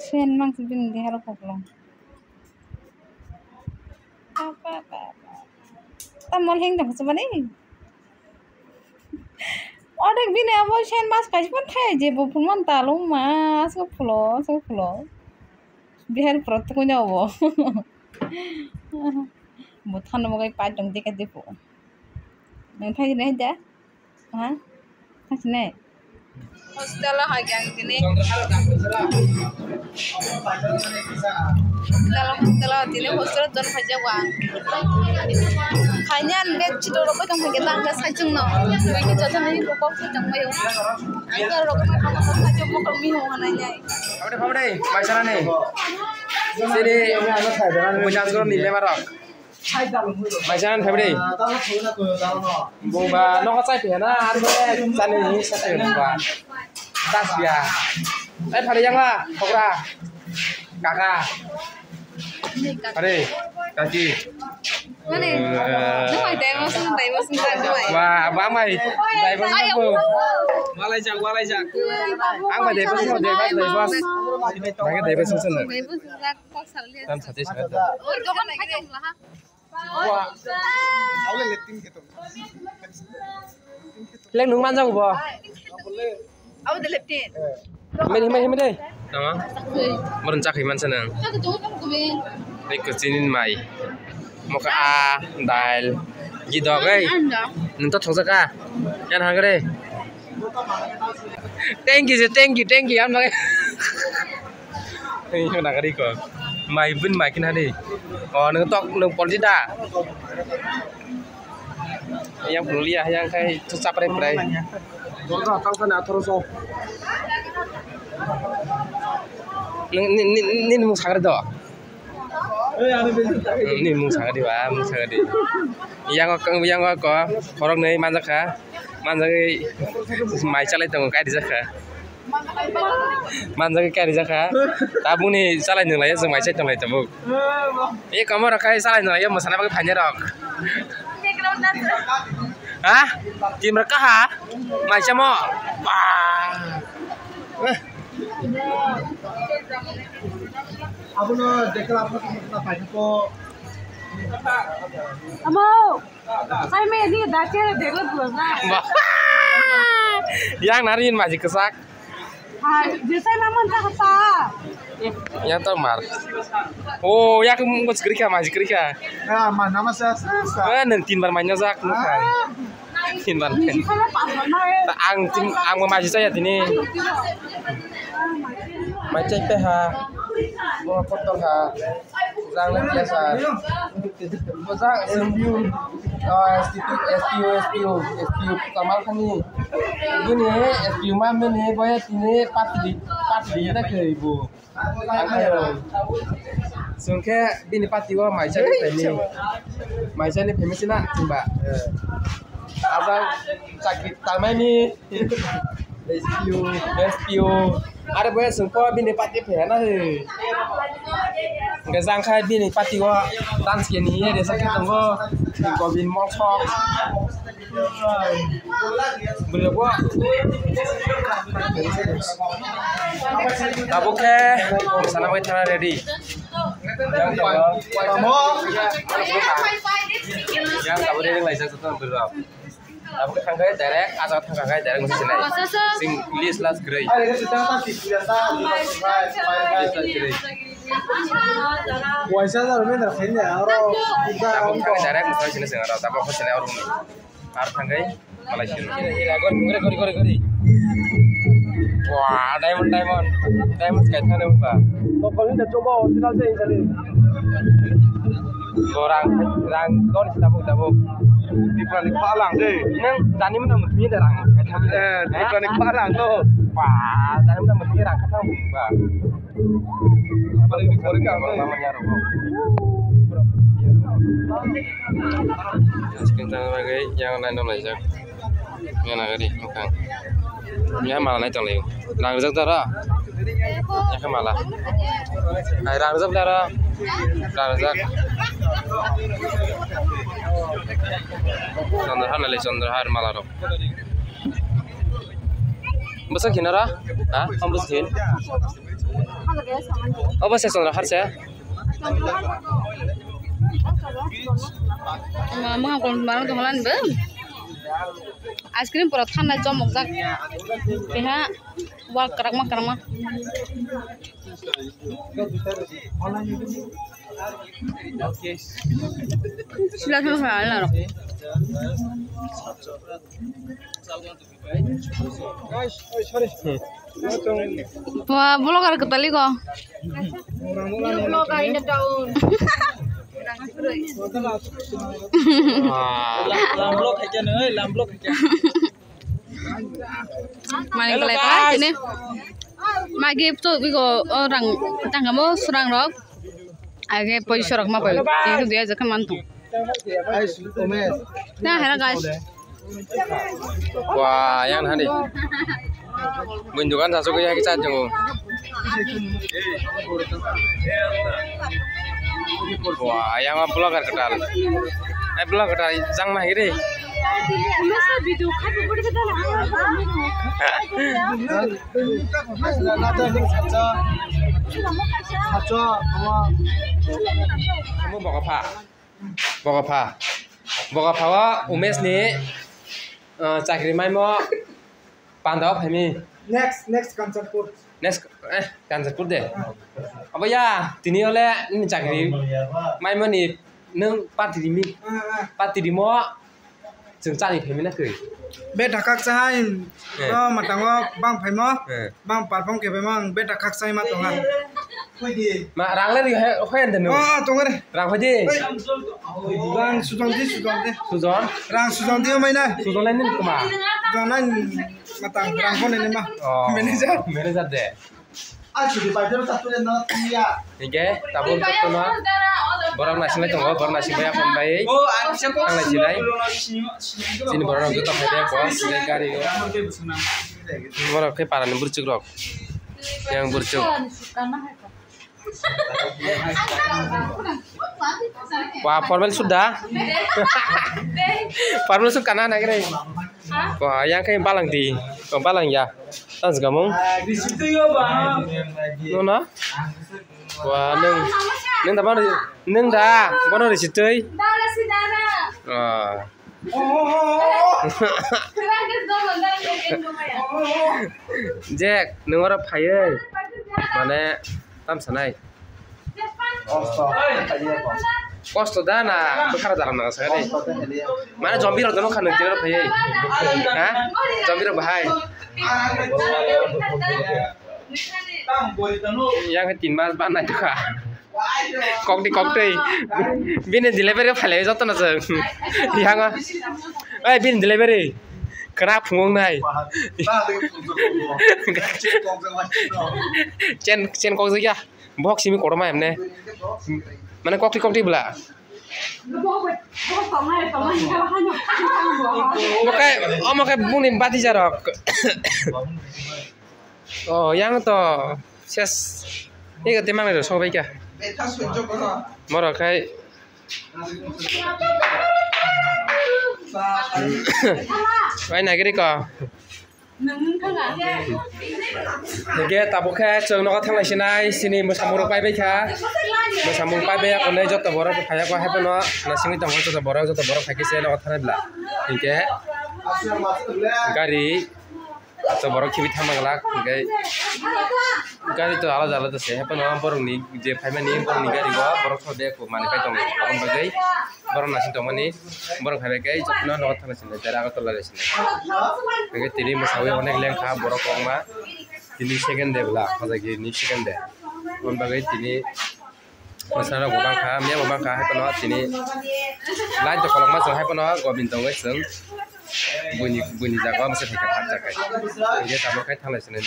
Sen mang bin di haro koklong. Tamol heng dong sebani. Odek bini abo sen mas kaji pun thai je bo pun man talung mas ko fulo. Bihar protek ko nyawo. Bo than mo kai pa dong de ka de po. Nang thai ne ja. Ha? Thai ne. Hostel ha gyang dine. Dalam hostel dine hostel don haja wang. Kanyan bet chito ro ko tong kita angga sajung no. Ki jata ni ko ko jang mayo. Angga ro ko ma ko sajung mo ko mi ho hananya. Pamde maisara ne. Sini bujang ko ni le marok. Maisaran pamde. Boba no ka sai pe na ar be sani ni sa te ba. Tas dia. Phade yang la khokra. Kakak. Pade. Kaki. Mana? Namai Diamond Diamond. Wah, apa mai? Diamond apa? Walai jak. Ang ba Diamond mo Diamond. Bangga Diamond susun. Tam sate sangat. Oh, itu kan aja lah. Wah. Awalnya leting gitu. Leng nung manjang ba? Aku udah leting. Himai deh. Nama? Merencak himan senang. Ini kecinin mai. Moka a dal gidok ấy nung tot thong saka yan hang cái thank you ăn vậy ini nak cái đi kok mai vin mai kin hadi nung tok nung polida yang perlu lihat yang kayak susah pray dorga kau kan atur so ni mung sagar do ini mung sagar di wa mung sagar di yang ko orang nih manjak mai chalai tong kai di jaka manjak kai di jaka tabung nih chalai nang lai mai chalai tong lai tabuk ini kamu rakai chalai nang lai masana pakai phanya rok hah tim mereka ha mai chamo Aku no deklar apa banyak kok. Amo, saya ini dacer deklar belum yang narin masih kesak. Saya namun tak apa. Yang tomar. Oh, ya kamu mau segerika masih gerika. Ah, mana masa sasa. Nanti bermainnya zak bukan. Tinban. Ang masih saya ini. Macam PH. Gua potong ha. Jangan biasa. Masa SPU kamal kan ni. Gini SPU mama ni boya ini pati nak ke ibu. Sungke bini pati gua macam ni. Macam ni famous nak mbak. Abang sakit tamai ni. SPU ada boya sungko bini pati pena he. Nggak sangka bini pati gua dance ni ya desa kita gua bin mongsok. Beliau gua tabuk ke sana pakai tanah ready. Yang kamu ready license itu berapa? Tabuk ke tangkai direct atau tangkai direct mesti naik. Sing list last grade. Wajah dah rumah dah kena orang. Tabuk tangkai direct mesti sini sengar. Tabuk ke sini orang ni. Ar tangkai Malaysia. Gori. Wah, diamond sekali mana mbak? Kalau ni dah coba original je ini. Orang kau ni tabuk. Di planik Palang deh. Neng tani mana mesti ada orang. Di planik Palang tu. Wah, tani mana mesti orang kata mbak. Apa lagi mereka? Namanya robo. Sekitar lagi yang lain dom lagi. Yang nak di bukan. Yang malah naik tolong. Rang rezek tara. Yang malah. Hai rang rezek tara. Rang rezek. Sondar har malah rob. Besok kini ra? Ah, om besok kini. Oh besok sana harusnya. Mga kemarin kemarin bem. Es krim pura thana jomok jak. Piha wal kerak mah. Sudah selesai lah. Wah, blogger ketali kok. Blogger ini daun. Lamblok aja nih, lamblok aja. Mana kelihatan ini? Magi tuh bigo orang tanggamu serang rok. Agak posisi rok mah boleh. Itu dia aja kan mantu. Nah, hera guys. Wah, yang nanti. Menunjukkan satu kayak kita jenguk. Wah, yang blogger kedal. Blogger kedal jang mah gini. Kamu bawa apa? Bawa apa wa umes nih. Cakri mai mo pandau kami. Next Kanchanpur. Next Kanchanpur deh. Apa ya? Tini oleh ini cakri mai mo nih neng pati di mo jeng cari kami nak kiri. Beda kak saya, matangwa bang pemo, bang parfum ke pemang beda kak saya matongan. Mak rang le hoen den no. Oh, tunggu deh. Rang hoje. Rang Sujon. Sujon. Rang Sujon dia main dah. Sujon lain ni kemana? Jangan matang rang pun ini mah. Oh. Manager deh. Sudah bayar satu dan iya. Oke, tabung satu no. Borang nasi lagi tunggu, borang nasi banyak pembaik. Ang nasi lagi. Sini borang kita pakai kok, sini kari. Borang ke paran burcuk rok. Yang burcuk. Wah, formal sudah. Formal sudah kanan akhirnya. Wah, yang kayak balang di, balang ya. Tas kamu? Di situ ya bang. Nona? Wah, neng tapi neng dah, mana di situ? Dara si Dara. Ah. Jack, neng orang payah. Mana? Tam sanai. Kosto dana, bekar dalam nang sekali. Mana zombie orang tu kan nanti orang payah. Hah? Zombie orang bahaya. Yang ketin mas banai tu kah? Kok di, bin delivery file jatuh nasi. Yang bin delivery. Kenapa punggung nai? Cen kok saja. Box sini korma emne. Mana kok di belah? Makai bunin pati jarak. Oh, yang tu, ses. Ini ketimang itu, sobat ya. Mora kai. Vậy này cái đi cò. Cái tập bộ khác trường nó có thằng này xin ai xin một samuro bay bay khá. Một samuro bay bay còn đây cho tập bộ nó phải qua hết nó là xin cái tập cho tập bộ phải cái xe nó có thằng này là. Thì cái gari tập bộ khi bị tham gia cái gari itu alat sih. Apa nama borong ni je phải mà ni borong ni gari gua borong thôi deh ko mana kai tong borong bagai borong nasi tong mani borong phải cái chupna nó thằng này xin jara ka tola xin. Cái tiri masawi onek leng kha borong kong ma tini second deh bela kaza ki ni second deh. Borong bagai tini masana gobang kha mia gobang kha hai pano tini lain to kolong ma seng hai pano go bintong wei seng bunyi jaga masih dekat kaca kai. Dia tambah kai thang lai sini.